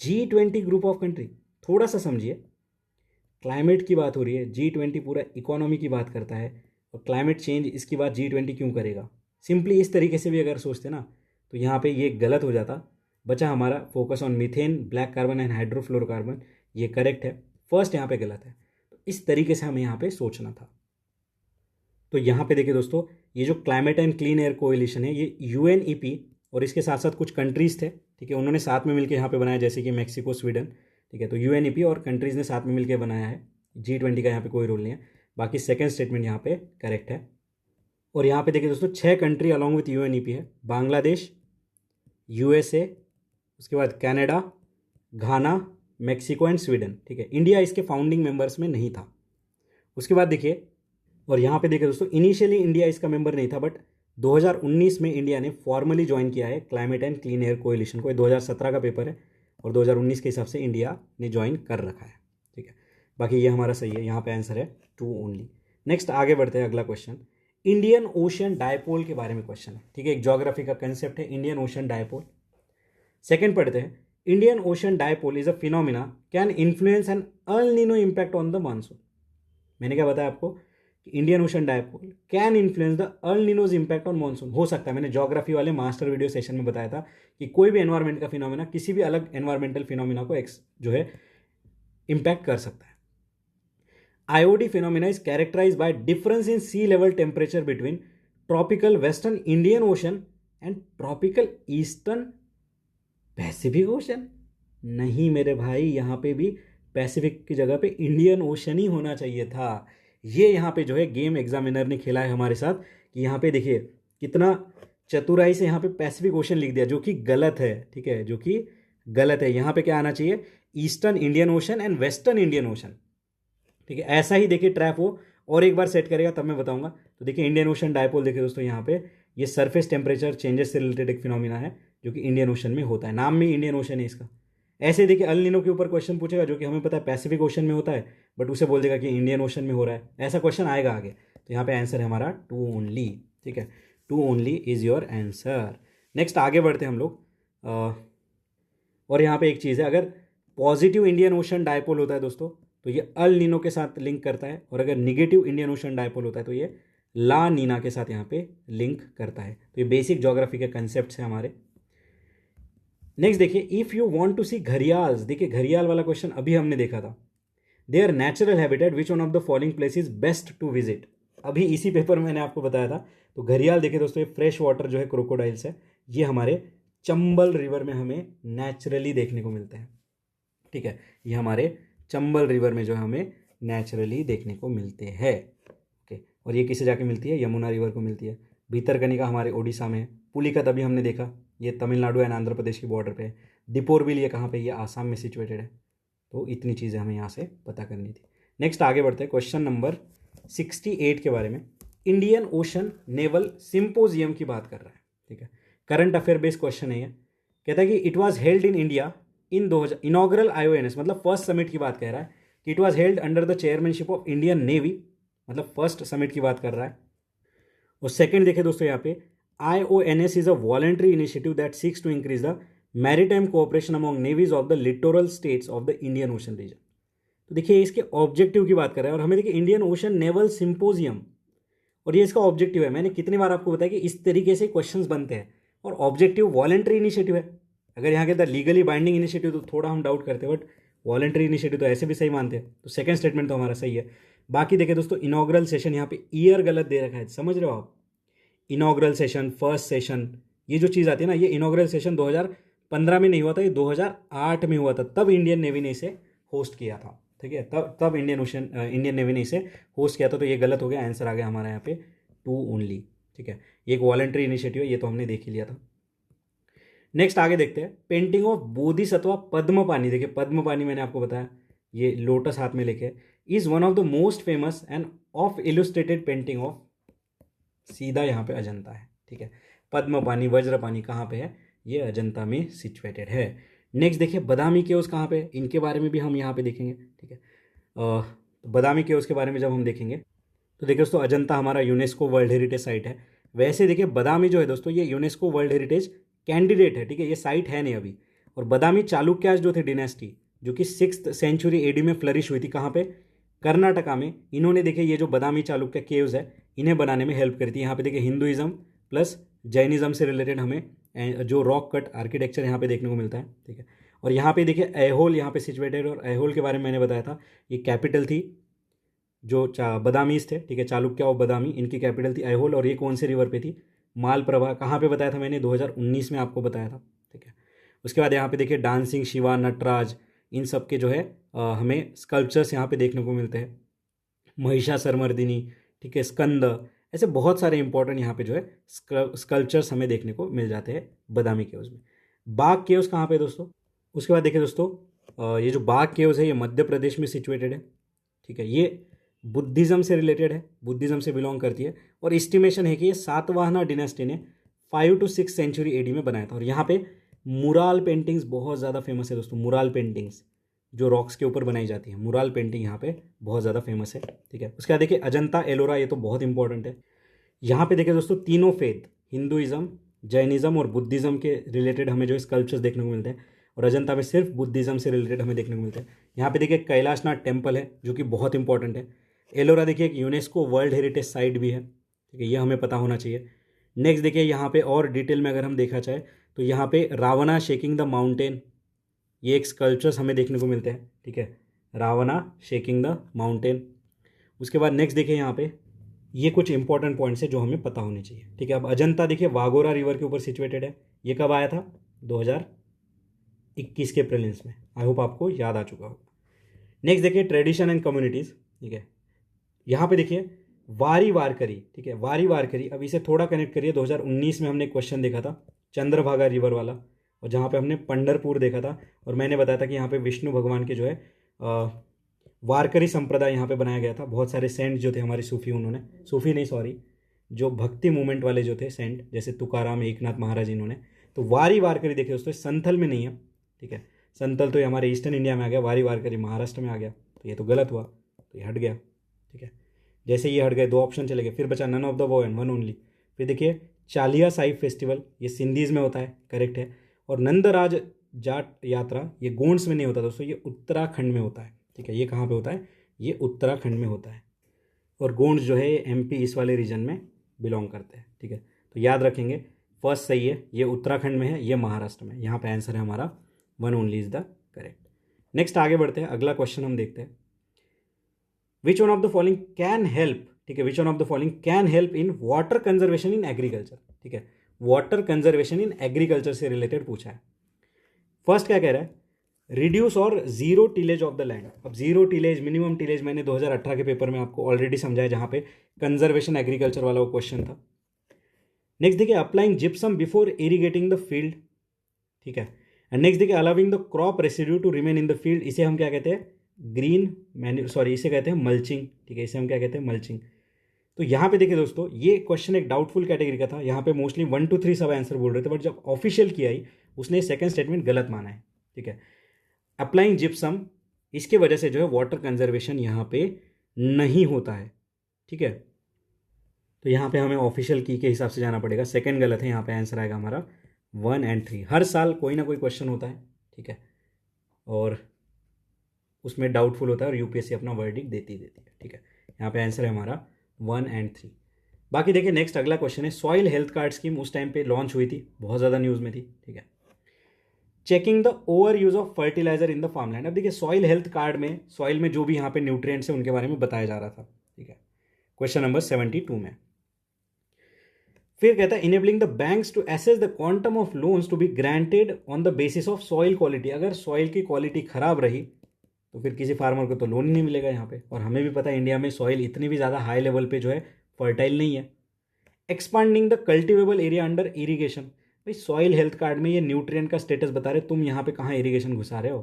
A: G20 group of country. थोड़ा सा समझिए, क्लाइमेट की बात हो रही है, G20 पूरा इकोनॉमी की बात करता है, और क्लाइमेट चेंज इसकी बात G20 क्यों करेगा? सिंपली इस तरीके से भी अगर सोचते ना तो यहाँ पे ये गलत हो जाता। बचा हमारा focus on methane, black carbon and hydrofluorocarbon, ये करेक्ट है, फर्स्ट यहाँ पे गलत है। तो इस तरीके से हमें यहाँ पे सोचना था। तो यहाँ पे देखिए दोस्तों, ये जो climate and clean air coalition है, ये UNEP और इसके साथ साथ कुछ कंट्रीज थे, ठीक है, उन्होंने साथ में मिलकर यहाँ पे बनाया, जैसे कि मैक्सिको, स्वीडन, ठीक है। तो UNEP और कंट्रीज ने साथ में मिलकर बनाया है, G20 का यहाँ पे कोई रोल नहीं है। बाकी सेकेंड स्टेटमेंट यहाँ पे करेक्ट है। और यहाँ पे देखिए दोस्तों, 6 कंट्री अलॉन्ग विथ UNEP है, बांग्लादेश, USA, उसके बाद Canada, Ghana, Mexico and Sweden, ठीक है। इंडिया इसके फाउंडिंग मेंबर्स में नहीं था। उसके बाद देखिए, और यहाँ पे देखिए दोस्तों, इनिशियली इंडिया इसका मेंबर नहीं था, बट 2019 में इंडिया ने फॉर्मली ज्वाइन किया है climate and clean air coalition को। 2017 का पेपर है और 2019 के हिसाब से इंडिया ने ज्वाइन कर रखा है, ठीक है। बाकी ये हमारा सही है, यहाँ पे आंसर है 2 ओनली। नेक्स्ट आगे बढ़ते हैं, अगला क्वेश्चन इंडियन ओशन डायपोल के बारे में क्वेश्चन है, ठीक है, एक ज्योग्राफी का कंसेप्ट है इंडियन ओशन डायपोल। सेकेंड पढ़ते हैं, Indian ocean dipole is a phenomena can influence an El Nino impact on the monsoon. मैंने क्या बताया आपको कि Indian ocean dipole can influence the El Nino's impact on monsoon. हो सकता है, मैंने ज्योग्राफी वाले मास्टर वीडियो सेशन में बताया था कि कोई भी एनवायरमेंट का फिनोमिना किसी भी अलग एनवायरमेंटल फिनोमिना को जो है इम्पैक्ट कर सकता है। IOD phenomena is characterise by difference in sea level temperature between tropical western Indian Ocean and tropical eastern Pacific Ocean. नहीं मेरे भाई, यहाँ पे भी पैसिफिक की जगह पे इंडियन ओशन ही होना चाहिए था। ये यहाँ पे जो है गेम एग्जामिनर ने खेला है हमारे साथ कि यहाँ पे देखिए कितना चतुराई से यहाँ पे पैसिफिक ओशन लिख दिया, जो कि गलत है, ठीक है, जो कि गलत है। यहाँ पे क्या आना चाहिए, eastern Indian Ocean and western Indian ocean, ठीक है। ऐसा ही देखिए ट्रैप हो और एक बार सेट करेगा तब मैं बताऊंगा। तो देखिए इंडियन ओशन डायपोल देखिए दोस्तों, यहाँ पे ये सरफेस टेम्परेचर चेंजेस से रिलेटेड एक फिनोमिना है जो कि इंडियन ओशन में होता है, नाम में इंडियन ओशन है इसका। ऐसे देखिए अल नीनो के ऊपर क्वेश्चन पूछेगा जो कि हमें पता है पैसिफिक ओशन में होता है, बट उसे बोल देगा कि इंडियन ओशन में हो रहा है, ऐसा क्वेश्चन आएगा आगे। तो यहाँ पे आंसर है हमारा 2 ओनली, ठीक है, 2 only is your answer. Next आगे बढ़ते हैं हम लोग। और यहाँ पे एक चीज़ है, अगर पॉजिटिव इंडियन ओशन डायपोल होता है दोस्तों तो ये अल नीनो के साथ लिंक करता है, और अगर निगेटिव इंडियन ओशन डायपोल होता है तो ये ला नीना के साथ यहाँ पे लिंक करता है। तो ये बेसिक ज्योग्राफी के कंसेप्ट हैं हमारे। नेक्स्ट देखिए, इफ यू वांट टू सी घड़ियाल, देखिए घड़ियाल वाला क्वेश्चन अभी हमने देखा था। There natural habitat which one of the following place is best to visit, अभी इसी पेपर में मैंने आपको बताया था। तो घड़ियाल देखिए दोस्तों, ये फ्रेश वाटर जो है क्रोकोडाइल्स है, ये हमारे चंबल रिवर में हमें नेचुरली देखने को मिलते हैं, ठीक है। ये हमारे चंबल रिवर में जो है हमें नेचुरली देखने को मिलते हैं, ओके। और ये किसे जाके मिलती है, यमुना रिवर को मिलती है। भीतरकनिका हमारे ओडिशा में है, पुलिकत अभी हमने देखा ये तमिलनाडु एंड आंध्र प्रदेश की बॉर्डर पे है, दीपोरबिल ये कहाँ पे, ये आसाम में सिचुएटेड है। तो इतनी चीज़ें हमें यहाँ से पता करनी थी। नेक्स्ट आगे बढ़ते हैं, क्वेश्चन नंबर 68 के बारे में। इंडियन ओशन नेवल सिंपोजियम की बात कर रहा है, ठीक है, करंट अफेयर बेस्ड क्वेश्चन है ये। कहता है कि it was held in India in 2000 inaugural IONS, मतलब फर्स्ट समिट की बात कह रहा है कि it was held under the chairmanship of Indian navy, मतलब फर्स्ट समिट की बात कर रहा है। और सेकंड देखें दोस्तों, यहाँ पे IONS is a voluntary initiative that seeks to increase the maritime cooperation among navies of the littoral states of the Indian Ocean region. तो देखिए इसके ऑब्जेक्टिव की बात कर रहे हैं और हमें देखिए इंडियन ओशन नेवल सिंपोजियम, और ये इसका ऑब्जेक्टिव है। मैंने कितनी बार आपको बताया कि इस तरीके से क्वेश्चंस बनते हैं, और ऑब्जेक्टिव वॉलेंट्री इनिशिएटिव है। अगर यहाँ कहता है लीगली बाइंडिंग इनिशिएटिव तो थोड़ा हम डाउट करते हैं, बट वॉलेंट्री इनिशिएटिव तो ऐसे भी सही मानते हैं, तो सेकंड स्टेटमेंट तो हमारा सही है। बाकी देखिए दोस्तों, इनॉग्रल सेशन यहाँ पे ईयर गलत दे रखा है, समझ रहे हो आप? इनॉग्रल सेशन, फर्स्ट सेशन, ये जो चीज़ आती है ना, ये इनॉग्रल सेशन 2015 में नहीं हुआ था, ये 2008 में हुआ था, तब इंडियन नेवी ने इसे होस्ट किया था। ठीक है, तब इंडियन नेवी ने इसे होस्ट किया था, तो ये गलत हो गया, आंसर आ गया हमारा यहाँ पे 2 ओनली। ठीक है, एक वॉलेंट्री इनिशिएटिव है, ये तो हमने देख ही लिया था। नेक्स्ट आगे देखते हैं, पेंटिंग ऑफ बोधिसत्व पद्मपानी। देखिए पद्मपानी मैंने आपको बताया, ये लोटस हाथ में लेके, is one of the most famous end of illustrated painting of, सीधा यहाँ पे अजंता है। ठीक है, पद्मपानी वज्रपानी कहाँ पे है? ये अजंता में सिचुएटेड है। नेक्स्ट देखिए, बादामी केव्स कहाँ पे है, इनके बारे में भी हम यहाँ पे देखेंगे। ठीक है, तो बादामी केव्स के बारे में जब हम देखेंगे तो देखिए दोस्तों, अजंता हमारा यूनेस्को वर्ल्ड हेरिटेज साइट है। वैसे देखिए बादामी जो है दोस्तों, ये यूनेस्को वर्ल्ड हेरिटेज कैंडिडेट है। ठीक है, ये साइट है नहीं अभी। और बादामी चालुक्यास जो थे डिनेस्टी, जो कि 6th सेंचुरी एडी में फ्लरिश हुई थी, कहाँ पे? कर्नाटका में। इन्होंने देखिए ये जो बादामी चालुक्य केव्स है, इन्हें बनाने में हेल्प करी थी। यहाँ पे देखिए हिंदुइज्म प्लस जैनिज्म से रिलेटेड हमें जो रॉक कट आर्किटेक्चर यहाँ पे देखने को मिलता है। ठीक है, और यहाँ पे देखिए ऐहोल यहाँ पे सिचुएटेड, और ऐहोल के बारे में मैंने बताया था, ये कैपिटल थी जो बदामीज थे। ठीक है, चालुक्य और बदामी, इनकी कैपिटल थी ऐहोल। और ये कौन से रिवर पे थी? मालप्रभा। कहाँ पे बताया था मैंने? 2019 में आपको बताया था। ठीक है, उसके बाद यहाँ पे देखिए डांसिंग शिवा, नटराज, इन सब के जो है हमें स्कल्पचर्स यहाँ पे देखने को मिलते हैं। महिषासुरमर्दिनी, ठीक है, स्कंद, ऐसे बहुत सारे इंपॉर्टेंट यहाँ पे जो है स्कल्पचर्स हमें देखने को मिल जाते हैं बादामी केव्स में। बाघ केव्स कहाँ पे दोस्तों? उसके बाद देखिए दोस्तों, ये जो बाघ केव्स है, ये मध्य प्रदेश में सिचुएटेड है। ठीक है, ये बुद्धिज़्म से रिलेटेड है, बुद्धिज़्म से बिलोंग करती है। और एस्टिमेशन है कि ये सातवाहना डिनेस्टी ने 5 to 6 सेंचुरी एडी में बनाया था। और यहाँ पे मुराल पेंटिंग्स बहुत ज़्यादा फेमस है दोस्तों। मुराल पेंटिंग्स जो रॉक्स के ऊपर बनाई जाती है, मुराल पेंटिंग यहाँ पे बहुत ज़्यादा फेमस है। ठीक है, उसके बाद देखिए अजंता एलोरा, ये तो बहुत इंपॉर्टेंट है। यहाँ पे देखिए दोस्तों, तीनों फेथ, हिंदुइज्म, जैनिज्म और बुद्धिज़्म के रिलेटेड हमें जो स्कल्पचर्स देखने को मिलते हैं। और अजंता में सिर्फ बुद्धिज़्म से रिलेटेड हमें देखने को मिलते हैं। यहाँ पे देखिए कैलाशनाथ टेम्पल है, जो कि बहुत इंपॉर्टेंट है। एलोरा देखिए एक यूनेस्को वर्ल्ड हेरिटेज साइट भी है। ठीक है, ये हमें पता होना चाहिए। नेक्स्ट देखिए, यहाँ पे और डिटेल में अगर हम देखा चाहे तो यहाँ पे रावणा शेकिंग द माउंटेन, ये एक स्कल्पचर्स हमें देखने को मिलते हैं। ठीक है, रावणा शेकिंग द माउंटेन। उसके बाद नेक्स्ट देखिए, यहाँ पे ये कुछ इंपॉर्टेंट पॉइंट्स है जो हमें पता होने चाहिए। ठीक है, अब अजंता देखिए वागोरा रिवर के ऊपर सिचुएटेड है। ये कब आया था? 2021 के प्रीलिम्स में। आई होप आपको याद आ चुका होगा। नेक्स्ट देखिए, ट्रेडिशन एंड कम्युनिटीज़। ठीक है, यहाँ पे देखिए वारी वारकरी। ठीक है, वारी वारकरी, अब इसे थोड़ा कनेक्ट करिए। 2019 में हमने क्वेश्चन देखा था चंद्रभागा रिवर वाला, और जहाँ पे हमने पंढरपुर देखा था, और मैंने बताया था कि यहाँ पे विष्णु भगवान के जो है वारकरी संप्रदाय यहाँ पे बनाया गया था। बहुत सारे सेंट जो थे हमारे सूफी, उन्होंने, सूफी नहीं सॉरी, जो भक्ति मूवमेंट वाले जो थे सेंट, जैसे तुकाराम, एकनाथ महाराज, इन्होंने तो वारी वारकरी देखे दोस्तों, संथल में नहीं है। ठीक है, संथल तो ये हमारे ईस्टर्न इंडिया में आ गया, वारी वारकरी महाराष्ट्र में आ गया, तो ये तो गलत हुआ, तो ये हट गया। ठीक है, जैसे ये हट गए, 2 ऑप्शन चले गए, फिर बचा नन ऑफ द वो एंड वन ओनली। फिर देखिए चालिया साहिब फेस्टिवल, ये सिंधीज़ में होता है, करेक्ट है। और नंदराज जाट यात्रा, ये गोंड्स में नहीं होता दोस्तों, ये उत्तराखंड में होता है। ठीक है, ये कहाँ पे होता है? ये उत्तराखंड में होता है। और गोंड्स जो है ये MP इस वाले रीजन में बिलोंग करते हैं। ठीक है, तो याद रखेंगे, फर्स्ट सही है, ये उत्तराखंड में है, ये महाराष्ट्र में। यहाँ पे आंसर है हमारा one only is the correct. Next आगे बढ़ते हैं, अगला क्वेश्चन हम देखते हैं। विच one of the following can help, ठीक है, विच one of the following can help in water conservation in agriculture. ठीक है, वाटर कंजर्वेशन इन एग्रीकल्चर से रिलेटेड पूछा है। फर्स्ट क्या कह रहा है? रिड्यूस और zero tillage of the land. अब जीरो टिलेज, मिनिमम टिलेज मैंने 2018 के पेपर में आपको ऑलरेडी समझाया, जहाँ पे कंजर्वेशन एग्रीकल्चर वाला वो क्वेश्चन था। नेक्स्ट देखिए, applying gypsum before irrigating the field. ठीक है, एंड नेक्स्ट देखिए, allowing the crop residue to remain in the field, इसे हम क्या कहते हैं? इसे कहते हैं मल्चिंग। ठीक है, इसे हम क्या कहते हैं? मल्चिंग। तो यहाँ पे देखिए दोस्तों, ये क्वेश्चन एक डाउटफुल कैटेगरी का था। यहाँ पे मोस्टली 1 to 3 सब आंसर बोल रहे थे, बट जब ऑफिशियल की आई, उसने सेकंड स्टेटमेंट गलत माना है। ठीक है, अप्लाइंग जिप्सम, इसके वजह से जो है वाटर कंजर्वेशन यहाँ पे नहीं होता है। ठीक है, तो यहाँ पे हमें ऑफिशियल की के हिसाब से जाना पड़ेगा। सेकंड गलत है, यहाँ पे आंसर आएगा हमारा 1 एंड 3। हर साल कोई ना कोई क्वेश्चन होता है, ठीक है, और उसमें डाउटफुल होता है और यूपीएससी अपना वर्डिक्ट देती है, ठीक है। यहाँ पे आंसर है हमारा 1 एंड 3। बाकी देखिए नेक्स्ट अगला क्वेश्चन है, सॉइल हेल्थ कार्ड स्कीम उस टाइम पे लॉन्च हुई थी, बहुत ज़्यादा न्यूज़ में थी, ठीक है। Checking the over use of fertiliser in the farmland. अब देखिए सॉइल हेल्थ कार्ड में सॉइल में जो भी यहाँ पे न्यूट्रिएंट्स है उनके बारे में बताया जा रहा था, ठीक है, क्वेश्चन नंबर 72 में। फिर कहता है enabling the banks to assess the quantum of loans to be granted on the basis of soil quality. अगर सॉइल की क्वालिटी खराब रही तो फिर किसी फार्मर को तो लोन ही नहीं मिलेगा यहाँ पे, और हमें भी पता है इंडिया में सॉइल इतनी भी ज़्यादा हाई लेवल पे जो है फर्टाइल नहीं है। Expanding the cultivable area under irrigation. भाई सॉइल हेल्थ कार्ड में ये न्यूट्रिएंट का स्टेटस बता रहे, तुम यहाँ पे कहाँ इरीगेशन घुसा रहे हो।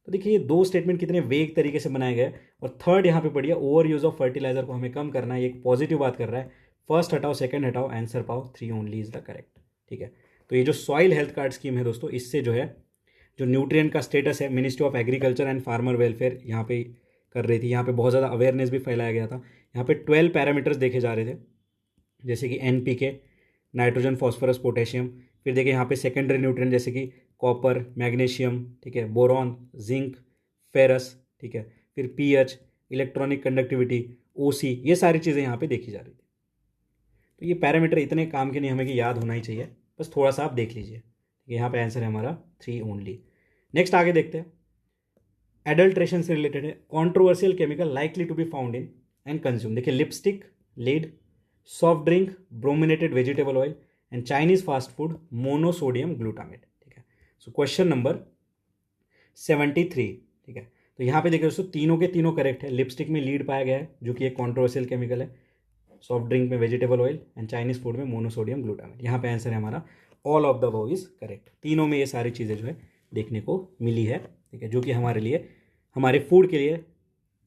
A: तो देखिए ये दो स्टेटमेंट कितने वेग तरीके से बनाए गए। और थर्ड यहाँ पे पढ़िए, ओवर यूज ऑफ फर्टिलाइजर को हमें कम करना है, ये एक पॉजिटिव बात कर रहा है। फर्स्ट हटाओ, सेकंड हटाओ, आंसर पाओ, 3 ओनली इज द करेक्ट, ठीक है। तो ये जो सॉइल हेल्थ कार्ड स्कीम है दोस्तों, इससे जो है जो न्यूट्रिएंट का स्टेटस है, ministry of agriculture and farmer welfare यहाँ पे कर रही थी। यहाँ पे बहुत ज़्यादा अवेयरनेस भी फैलाया गया था। यहाँ पे 12 पैरामीटर्स देखे जा रहे थे, जैसे कि NPK, नाइट्रोजन, फॉस्फोरस, पोटेशियम। फिर देखिए यहाँ पे सेकेंडरी न्यूट्रिएंट जैसे कि कॉपर, मैग्नीशियम, ठीक है, बोरॉन, जिंक, फेरस, ठीक है, फिर पीएच, इलेक्ट्रॉनिक कंडक्टिविटी, OC, ये सारी चीज़ें यहाँ पे देखी जा रही थी। तो ये पैरामीटर इतने काम के नहीं, हमें कि याद होना ही चाहिए, बस थोड़ा सा आप देख लीजिए। यहाँ पे आंसर है हमारा 3 ओनली। नेक्स्ट आगे देखते हैं, एडल्ट्रेशन से रिलेटेड है। Controversial chemical likely to be found in and consume. देखिए lipstick, lead, soft drink, brominated vegetable oil and Chinese fast food, monosodium glutamate, ठीक है। सो क्वेश्चन नंबर 73, ठीक है। तो यहाँ पे देखिए दोस्तों तीनों के तीनों करेक्ट है। लिपस्टिक में लीड पाया गया है जो कि एक कॉन्ट्रोवर्शियल केमिकल है, सॉफ्ट ड्रिंक में vegetable oil and Chinese food में मोनोसोडियम ग्लूटामेट। यहाँ पे आंसर है हमारा all of the above is correct. तीनों में ये सारी चीज़ें जो है देखने को मिली है, ठीक है, जो कि हमारे लिए, हमारे फूड के लिए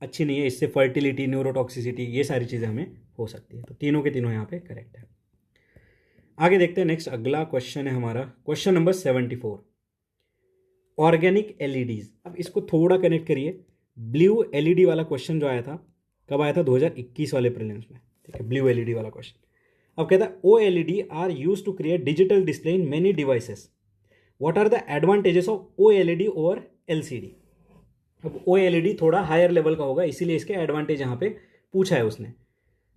A: अच्छी नहीं है। इससे फर्टिलिटी, न्यूरोटॉक्सिसिटी, ये सारी चीज़ें हमें हो सकती है। तो तीनों के तीनों यहाँ पे करेक्ट है। आगे देखते हैं, नेक्स्ट अगला क्वेश्चन है हमारा क्वेश्चन नंबर 74, ऑर्गेनिक LEDs। अब इसको थोड़ा कनेक्ट करिए, ब्लू LED वाला क्वेश्चन जो आया था, कब आया था, 2021 वाले प्रीलिम्स में, ठीक है, ब्लू LED वाला क्वेश्चन। अब कहता है OLED are use to create digital display in many devices, what are the advantages of OLED over LCD। अब OLED थोड़ा हायर लेवल का होगा, इसीलिए इसके एडवांटेज यहाँ पे पूछा है उसने।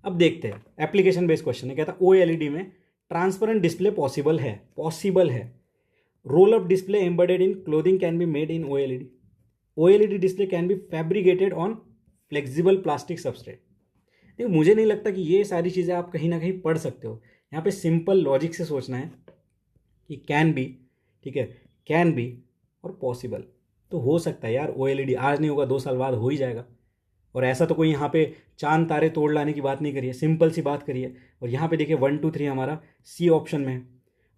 A: अब देखते हैं, एप्लीकेशन बेस्ड क्वेश्चन है। कहता है OLED में ट्रांसपेरेंट डिस्प्ले पॉसिबल है। Roll up display embedded in clothing can be made in OLED। OLED display can be fabricated on flexible plastic substrate. देखो मुझे नहीं लगता कि ये सारी चीज़ें आप कहीं ना कहीं पढ़ सकते हो। यहाँ पे सिंपल लॉजिक से सोचना है कि कैन बी, ठीक है, कैन बी और पॉसिबल। तो हो सकता है यार, OLED आज नहीं होगा 2 साल बाद हो ही जाएगा। और ऐसा तो कोई यहाँ पे चांद तारे तोड़ लाने की बात नहीं करिए, सिंपल सी बात करिए। और यहाँ पे देखिए 1 2 3 हमारा C ऑप्शन में है,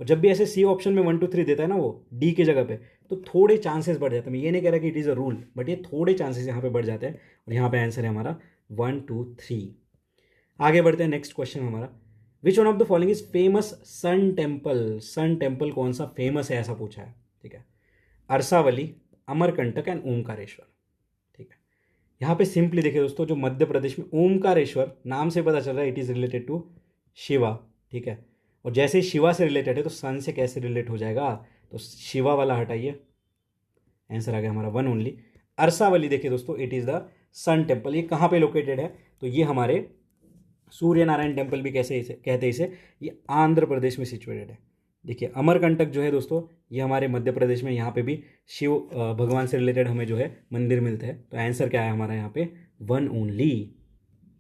A: और जब भी ऐसे C ऑप्शन में 1 2 3 देता है ना वो D की जगह पे, तो थोड़े चांसेस बढ़ जाते हैं। मैं ये नहीं कह रहा कि it is a rule, but ये थोड़े चांसेस यहाँ पे बढ़ जाते हैं। और यहाँ पे आंसर है हमारा 1 2 3। आगे बढ़ते हैं, नेक्स्ट क्वेश्चन हमारा, which one of the following is famous sun temple. Sun temple कौन सा फेमस है, ऐसा पूछा है, ठीक है। अरसावली, अमरकंटक एंड ओमकारेश्वर, ठीक है। यहाँ पे सिंपली देखिए दोस्तों, जो मध्य प्रदेश में ओमकारेश्वर नाम से पता चल रहा है it is related to Shiva, ठीक है। और जैसे ही शिवा से रिलेटेड है तो सन से कैसे रिलेट हो जाएगा, तो शिवा वाला हटाइए, आंसर आ गया हमारा 1 ओनली। अरसावली देखिए दोस्तों, it is the sun temple. ये कहाँ पे लोकेटेड है, तो ये हमारे सूर्य नारायण टेम्पल भी कैसे इसे कहते हैं, इसे, ये आंध्र प्रदेश में सिचुएटेड है। देखिए अमरकंटक जो है दोस्तों, ये हमारे मध्य प्रदेश में, यहाँ पे भी शिव भगवान से रिलेटेड हमें जो है मंदिर मिलते हैं। तो आंसर क्या है हमारा यहाँ पे 1 ओनली।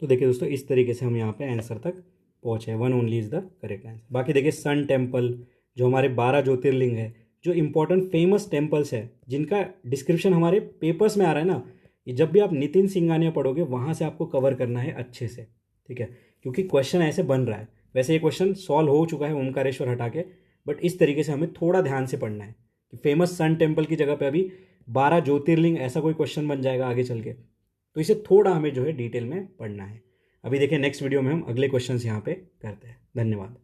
A: तो देखिए दोस्तों इस तरीके से हम यहाँ पे आंसर तक पहुँचे, 1 only is the correct answer. बाकी देखिए सन टेम्पल जो हमारे 12 ज्योतिर्लिंग है, जो इंपॉर्टेंट फेमस टेम्पल्स है जिनका डिस्क्रिप्शन हमारे पेपर्स में आ रहा है ना, ये जब भी आप नितिन सिंघानिया पढ़ोगे वहाँ से आपको कवर करना है अच्छे से, ठीक है, क्योंकि क्वेश्चन ऐसे बन रहा है। वैसे ये क्वेश्चन सॉल्व हो चुका है ओमकारेश्वर हटा के, बट इस तरीके से हमें थोड़ा ध्यान से पढ़ना है कि फेमस सन टेम्पल की जगह पे अभी 12 ज्योतिर्लिंग ऐसा कोई क्वेश्चन बन जाएगा आगे चल के। तो इसे थोड़ा हमें जो है डिटेल में पढ़ना है। अभी देखिए नेक्स्ट वीडियो में हम अगले क्वेश्चन यहाँ पे करते हैं। धन्यवाद।